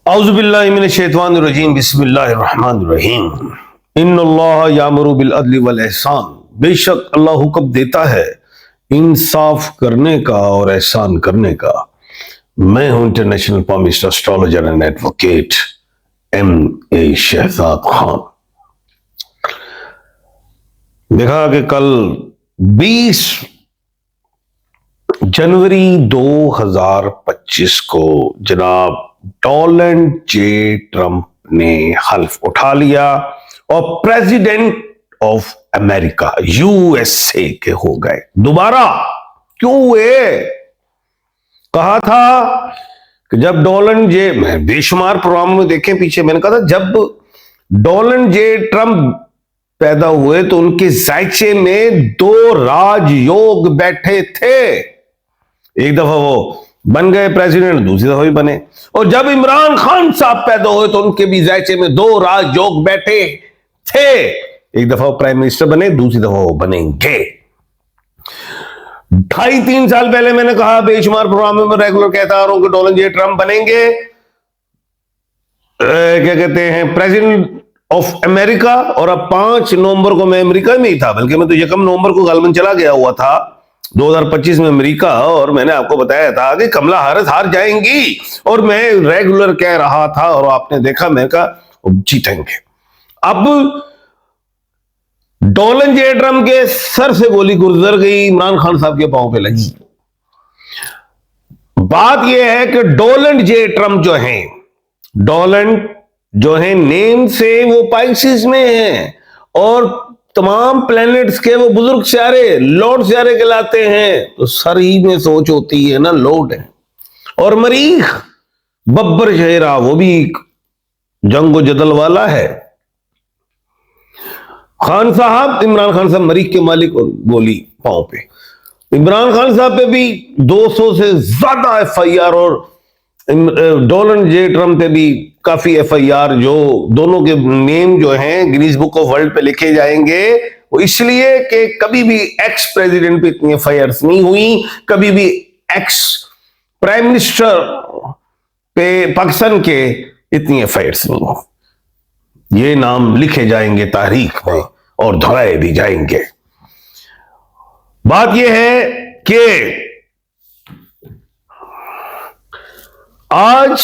औज़ुबिल्लाहि मिनश्शैतानिर्रजीम बिस्मिल्लाहिर्रहमानिर्रहीम। इन्नल्लाह यामुरु बिल अदलि वल एहसान। बेशक अल्लाह हुक्म देता है इंसाफ करने का और एहसान करने का। मैं हूं international palmist astrologer and advocate M.A. Shahzad Khan. देखा कि कल 20 जनवरी 2025 को जनाब डोनाल्ड जे ट्रंप ने हल्फ उठा लिया और प्रेसिडेंट ऑफ अमेरिका USA के हो गए। दोबारा क्यों हुए? कहा था कि जब डोनाल्ड जे, मैं बेशुमार प्रोग्राम में देखें पीछे, मैंने कहा था जब डोनाल्ड जे ट्रंप पैदा हुए तो उनके जायचे में 2 राजयोग बैठे थे। एक दफा वो बन गए प्रेसिडेंट, दूसरी दफा भी बने। और जब इमरान खान साहब पैदा हुए तो उनके भी जायचे में 2 राजयोग बैठे थे। एक दफा वो प्राइम मिनिस्टर बने, दूसरी दफा वो बनेंगे। 2.5-3 साल पहले मैंने कहा, बेशुमार प्रोग्राम में मैं रेगुलर कहता आ रहा हूं कि डोनाल्ड जे ट्रंप बनेंगे क्या कहते हैं प्रेसिडेंट ऑफ अमेरिका। और अब 5 नवंबर को मैं अमेरिका में ही था, बल्कि मैं तो 1 नवंबर को गालमन चला गया हुआ था 2025 में अमेरिका। और मैंने आपको बताया था कि कमला हैरिस हार जाएंगी और मैं रेगुलर कह रहा था और आपने देखा, मैं कहा जीतेंगे। अब डोनाल्ड जे ट्रंप के सर से गोली गुजर गई, इमरान खान साहब के पांव पे लगी। बात यह है कि डोनाल्ड जे ट्रंप जो है, डोनाल्ड जो है नेम से वो पाइसिस में है और तमाम प्लैनेट्स के वो बुजुर्ग सियारे, लॉर्ड सियारे कहलाते हैं। तो सर ही में सोच होती है ना, लॉर्ड है। और मरीख बब्बर शहरा, वो भी जंगो जदल वाला है। खान साहब, इमरान खान साहब मरीख के मालिक और गोली पांव पे। इमरान खान साहब पे भी 200 से ज्यादा FIR और डोनाल्ड जे ट्रंप पे भी काफी FIR, जो दोनों के नेम जो हैं गिनीज बुक ऑफ वर्ल्ड पे लिखे जाएंगे। वो इसलिए कि कभी भी एक्स प्रेसिडेंट पे इतनी FIRs नहीं हुई, कभी भी एक्स प्राइम मिनिस्टर पे पाकिस्तान के इतनी FIRs नहीं हुई। ये नाम लिखे जाएंगे तारीख में और दोहराए भी जाएंगे। बात यह है कि आज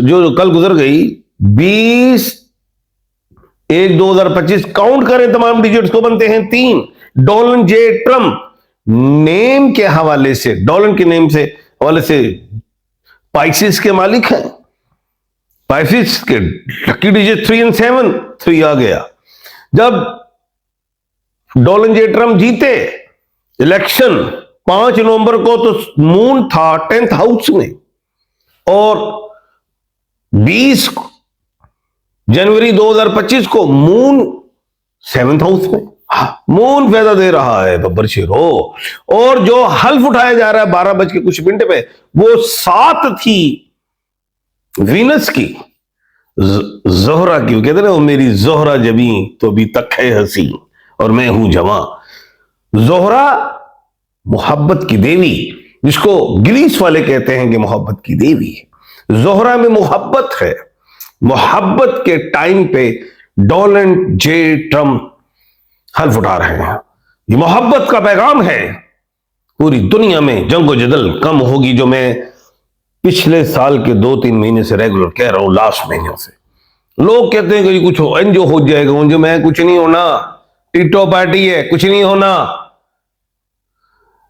जो कल गुजर गई 20/1/2025, काउंट करें तमाम डिजिट्स को, बनते हैं 3। डोनाल्ड जे ट्रंप नेम के हवाले से, डोनाल्ड के नेम से हवाले से पाइसिस के मालिक हैं। पाइसिस के लकी डिजिट 3 और 7, 3 आ गया। जब डोनाल्ड जे ट्रंप जीते इलेक्शन 5 नवंबर को, तो मून था 10th हाउस में और 20 जनवरी 2025 को मून 7th हाउस में। मून फायदा दे रहा है बब्बर शेरो। और जो हल्फ उठाया जा रहा है 12 बज के कुछ मिनट पे, वो 7 थी वीनस की, जोहरा की। कहते ना, वो मेरी जोहरा जबी तो अभी तक है हंसी और मैं हूं जवां। जोहरा मोहब्बत की देवी, जिसको ग्रीस वाले कहते हैं कि मोहब्बत की देवी है। जोहरा में मोहब्बत है। मोहब्बत के टाइम पे डोनाल्ड जे ट्रंप हल्फ उठा रहे हैं। ये मोहब्बत का पैगाम है। पूरी दुनिया में जंगो जदल कम होगी, जो मैं पिछले साल के 2-3 महीने से रेगुलर कह रहा हूं, लास्ट महीनों से। लोग कहते हैं कि कुछ एनजीओ हो जाएगा, जो मैं कुछ नहीं होना, टिटो पार्टी है, कुछ नहीं होना।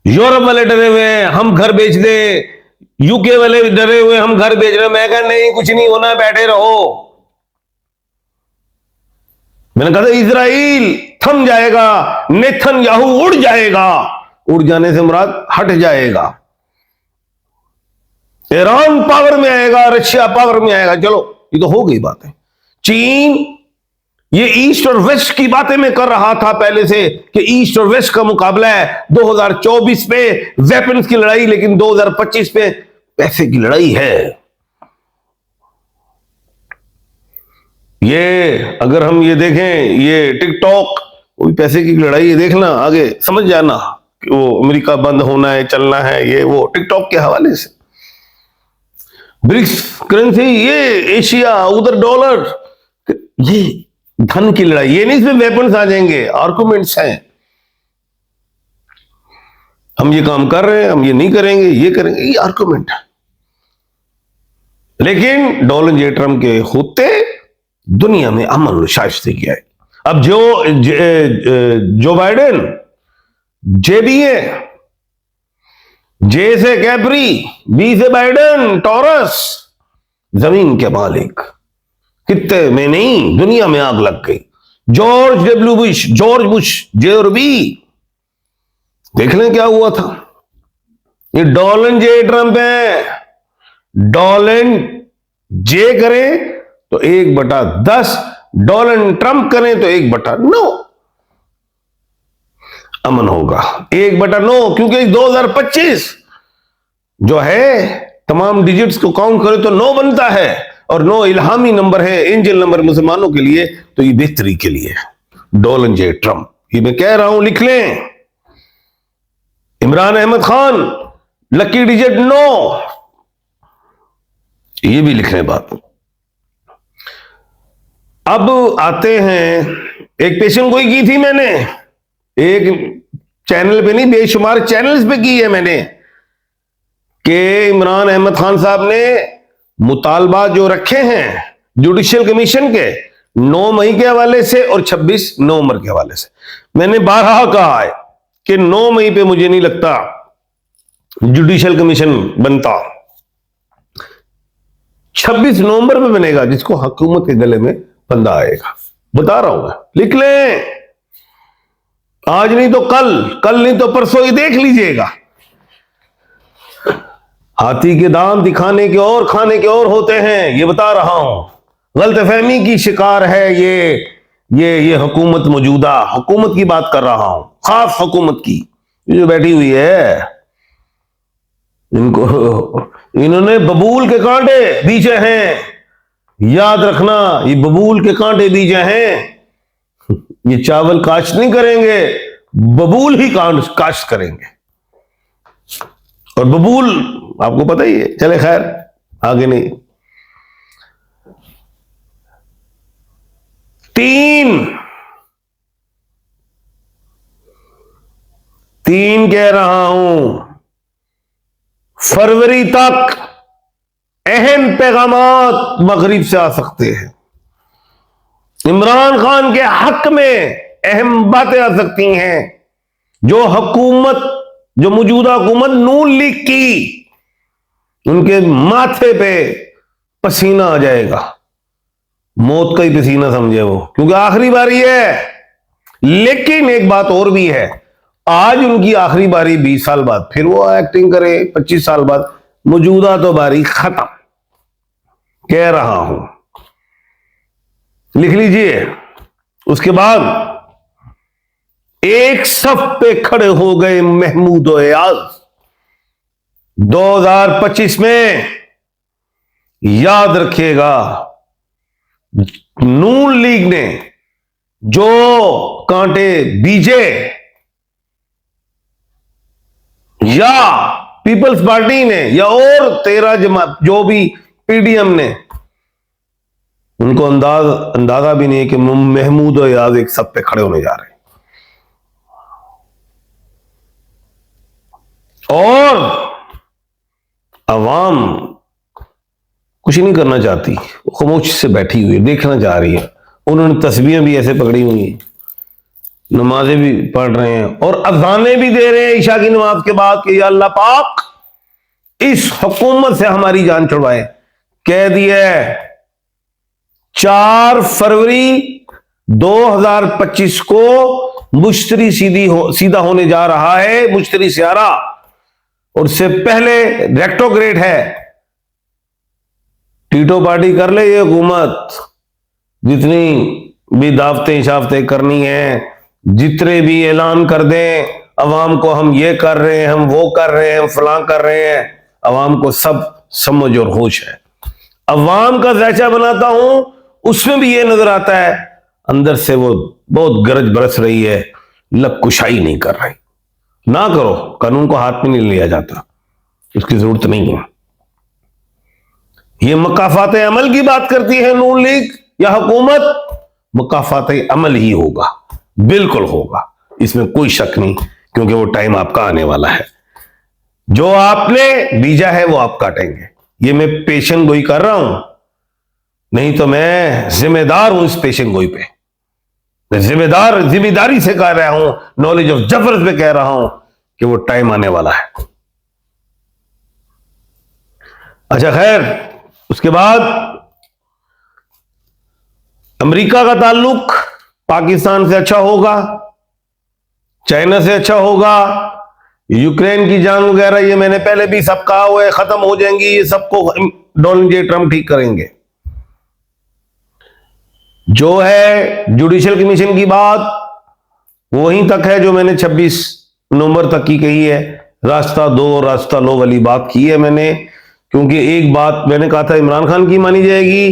यूरोप वाले डरे हुए हैं हम घर बेच दे, यूके वाले डरे हुए हम घर बेच रहे। मैं कहा नहीं, कुछ नहीं होना, बैठे रहो। मैंने कहा था इजराइल थम जाएगा, नेतन्याहू उड़ जाएगा। उड़ जाने से मुराद हट जाएगा। ईरान पावर में आएगा, रशिया पावर में आएगा। चलो, ये तो हो गई बातें। चीन ये ईस्ट और वेस्ट की बातें मैं कर रहा था पहले से कि ईस्ट और वेस्ट का मुकाबला है 2024 पे वेपन्स की लड़ाई, लेकिन 2025 पे पैसे की लड़ाई है। ये अगर हम ये देखें, ये टिकटॉक, वो भी पैसे की लड़ाई है। देखना, आगे समझ जाना कि वो अमेरिका बंद होना है, चलना है, ये वो टिकटॉक के हवाले से। ब्रिक्स करेंसी, ये एशिया, उधर डॉलर, ये धन की लड़ाई। ये नहीं इसमें वेपन्स आ जाएंगे, आर्गुमेंट्स हैं। हम ये काम कर रहे हैं, हम ये नहीं करेंगे, ये करेंगे, ये आर्गुमेंट है। लेकिन डोनाल्ड जे ट्रम्प के होते दुनिया में अमन शाइस्ते किया है। अब जो बाइडेन, जे बी है, जे से कैपरी, बी से बाइडेन, टॉरस, जमीन के मालिक। कितने में नहीं, दुनिया में आग लग गई। जॉर्ज बुश, जे और बी, देख लें क्या हुआ था। ये डोनाल्ड जे ट्रम्प है। डोनाल्ड जे करें तो 1/10, डोनाल्ड ट्रम्प करें तो 1/9 अमन होगा। 1/9, क्योंकि 2025 जो है तमाम डिजिट्स को काउंट करें तो 9 बनता है, और 9 इल्हामी नंबर है, एंजल नंबर मुसलमानों के लिए, तो ये बेहतरी के लिए। डोनाल्ड जे ट्रम्प, ये मैं कह रहा हूं, लिख लें। इमरान अहमद खान, लकी डिजिट 9, ये भी लिख लें बात। अब आते हैं, एक पेशन गोई की थी मैंने, एक चैनल पे नहीं, बेशुमार चैनल्स पे की है मैंने, कि इमरान अहमद खान साहब ने मुतालबा जो रखे हैं जुडिशियल कमीशन के 9 मई के हवाले से और 26 नवंबर के हवाले से, मैंने बारहा कहा है कि 9 मई पे मुझे नहीं लगता जुडिशियल कमीशन बनता, 26 नवंबर में बनेगा, जिसको हुकूमत के गले में फंदा आएगा। बता रहा हूं मैं, लिख लें। आज नहीं तो कल नहीं तो परसों, ये देख लीजिएगा। हाथी के दांत दिखाने के और खाने के और होते हैं, ये बता रहा हूं। गलतफहमी की शिकार है ये हुकूमत, मौजूदा हुकूमत की बात कर रहा हूं, खास हुकूमत की, ये जो बैठी हुई है। इन्होंने बबूल के कांटे बीजे हैं, याद रखना, ये बबूल के कांटे बीजे हैं। ये चावल काश्त नहीं करेंगे, बबूल ही काश्त करेंगे। और बबूल आपको पता ही है, चले खैर आगे नहीं। 3 कह रहा हूं, फरवरी तक अहम पैगामात मगरिब से आ सकते हैं। इमरान खान के हक में अहम बातें आ सकती हैं। जो मौजूदा हुकूमत नून लीग की, उनके माथे पे पसीना आ जाएगा, मौत का ही पसीना समझे वो, क्योंकि आखिरी बारी है। लेकिन एक बात और भी है, आज उनकी आखिरी बारी, 20 साल बाद फिर वो एक्टिंग करे, 25 साल बाद, मौजूदा तो बारी खत्म, कह रहा हूं, लिख लीजिए। उसके बाद एक सफ पे खड़े हो गए महमूद एयाज 2025 में। याद रखिएगा, नून लीग ने जो कांटे बीजे, या पीपल्स पार्टी ने, या और 13 जमात जो भी पीडीएम ने, उनको अंदाजा भी नहीं है कि महमूद एयाज एक सब पे खड़े होने जा रहे हैं। और अवाम कुछ नहीं करना चाहती, खामोशी से बैठी हुई है, देखना चाह रही है। उन्होंने तस्बीहें भी ऐसे पकड़ी हुई हैं, नमाजें भी पढ़ रहे हैं, और अज़ाने भी दे रहे हैं ईशा की नमाज के बाद कि या अल्लाह पाक इस हुकूमत से हमारी जान छुड़वाए। कह दिया 4 फरवरी 2025 को मुश्तरी सीधा होने जा रहा है, मुश्तरी सियारा, और उससे पहले रेक्टोग्रेड है। टीटो पार्टी कर ले ये हुकूमत, जितनी भी दावतें शावतें करनी है, जितने भी ऐलान कर दें अवाम को, हम ये कर रहे हैं, हम वो कर रहे हैं, हम फलां कर रहे हैं, अवाम को सब समझ और होश है। अवाम का जायचा बनाता हूं, उसमें भी ये नजर आता है अंदर से वो बहुत गरज बरस रही है, लब कुशाई नहीं कर रही। ना करो, कानून को हाथ में नहीं लिया जाता, उसकी जरूरत नहीं है। ये मकाफात अमल की बात करती है नून लीग या हुकूमत? मकाफात अमल ही होगा, बिल्कुल होगा, इसमें कोई शक नहीं, क्योंकि वो टाइम आपका आने वाला है। जो आपने बीजा है वो आप काटेंगे। ये मैं पेशन गोई कर रहा हूं, नहीं तो मैं जिम्मेदार हूं इस पेशन गोई पे। मैं जिम्मेदारी से कह रहा हूं, नॉलेज ऑफ जफर पे कह रहा हूं कि वो टाइम आने वाला है। अच्छा खैर, उसके बाद अमेरिका का ताल्लुक पाकिस्तान से अच्छा होगा, चाइना से अच्छा होगा, यूक्रेन की जंग वगैरह ये मैंने पहले भी सब कहा हुआ है, खत्म हो जाएंगी, ये सबको डोनाल्ड जे ट्रम्प ठीक करेंगे। जो है जुडिशियल कमीशन की बात, वहीं तक है जो मैंने 26 नवंबर तक की कही है, रास्ता दो रास्ता लो वाली बात की है मैंने, क्योंकि एक बात मैंने कहा था इमरान खान की मानी जाएगी,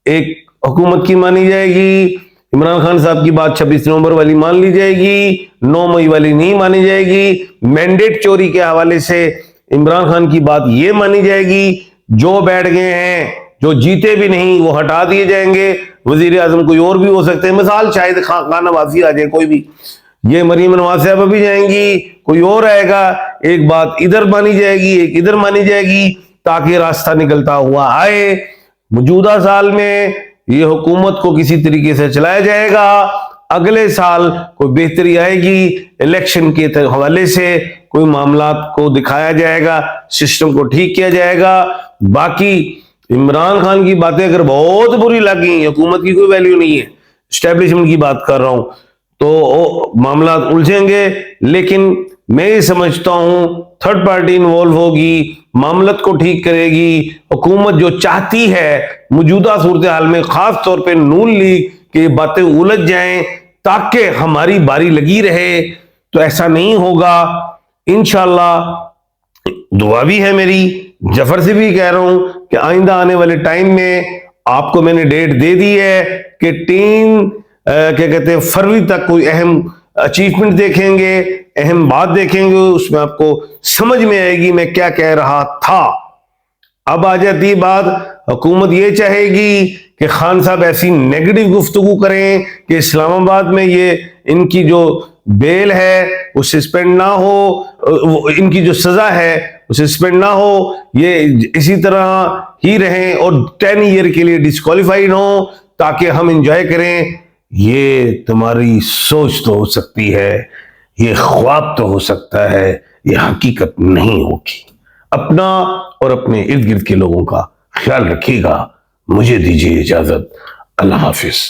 एक हुकूमत की मानी जाएगी। इमरान खान साहब की बात 26 नवंबर वाली मान ली जाएगी, 9 मई वाली नहीं मानी जाएगी। मैंडेट चोरी के हवाले से इमरान खान की बात ये मानी जाएगी, जो बैठ गए हैं, जो जीते भी नहीं, वो हटा दिए जाएंगे। वजीर आजम कोई और भी हो सकते हैं, मिसाल शायद खान नवाजी आ जाए, कोई भी, ये मरीम नवाज साहब भी जाएंगी, कोई और आएगा, एक बात इधर मानी जाएगी, एक इधर मानी जाएगी, ताकि रास्ता निकलता हुआ आए। मौजूदा साल में ये हुकूमत को किसी तरीके से चलाया जाएगा, अगले साल कोई बेहतरी आएगी, इलेक्शन के हवाले से कोई मामला को दिखाया जाएगा, सिस्टम को ठीक किया जाएगा। बाकी इमरान खान की बातें अगर बहुत बुरी लगी, हुकूमत की कोई वैल्यू नहीं है, एस्टेब्लिशमेंट की बात कर रहा हूं, तो मामला उलझेंगे। लेकिन मैं ये समझता हूं थर्ड पार्टी इन्वॉल्व होगी, मामलत को ठीक करेगी। हुकूमत जो चाहती है मौजूदा सूरत हाल में, खास तौर पे नून लीग की बातें उलझ जाएं ताकि हमारी बारी लगी रहे, तो ऐसा नहीं होगा इंशाअल्लाह। दुआ भी है मेरी, जफर से भी कह रहा हूं कि आइंदा आने वाले टाइम में आपको मैंने डेट दे दी है कि 3 क्या कहते हैं फरवरी तक कोई अहम अचीवमेंट देखेंगे, अहम बात देखेंगे, उसमें आपको समझ में आएगी मैं क्या कह रहा था। अब आ जाती है बात, हुकूमत ये चाहेगी कि खान साहब ऐसी नेगेटिव गुफ्तगू करें कि इस्लामाबाद में ये इनकी जो बेल है वो सस्पेंड ना हो, इनकी जो सजा है वो सस्पेंड ना हो, ये इसी तरह ही रहें और 10 ईयर के लिए डिस्क्वालीफाइड हो, ताकि हम एंजॉय करें। ये तुम्हारी सोच तो हो सकती है, ये ख्वाब तो हो सकता है, ये हकीकत नहीं होगी। अपना और अपने इर्द गिर्द के लोगों का ख्याल रखिएगा। मुझे दीजिए इजाजत। अल्लाह हाफिज।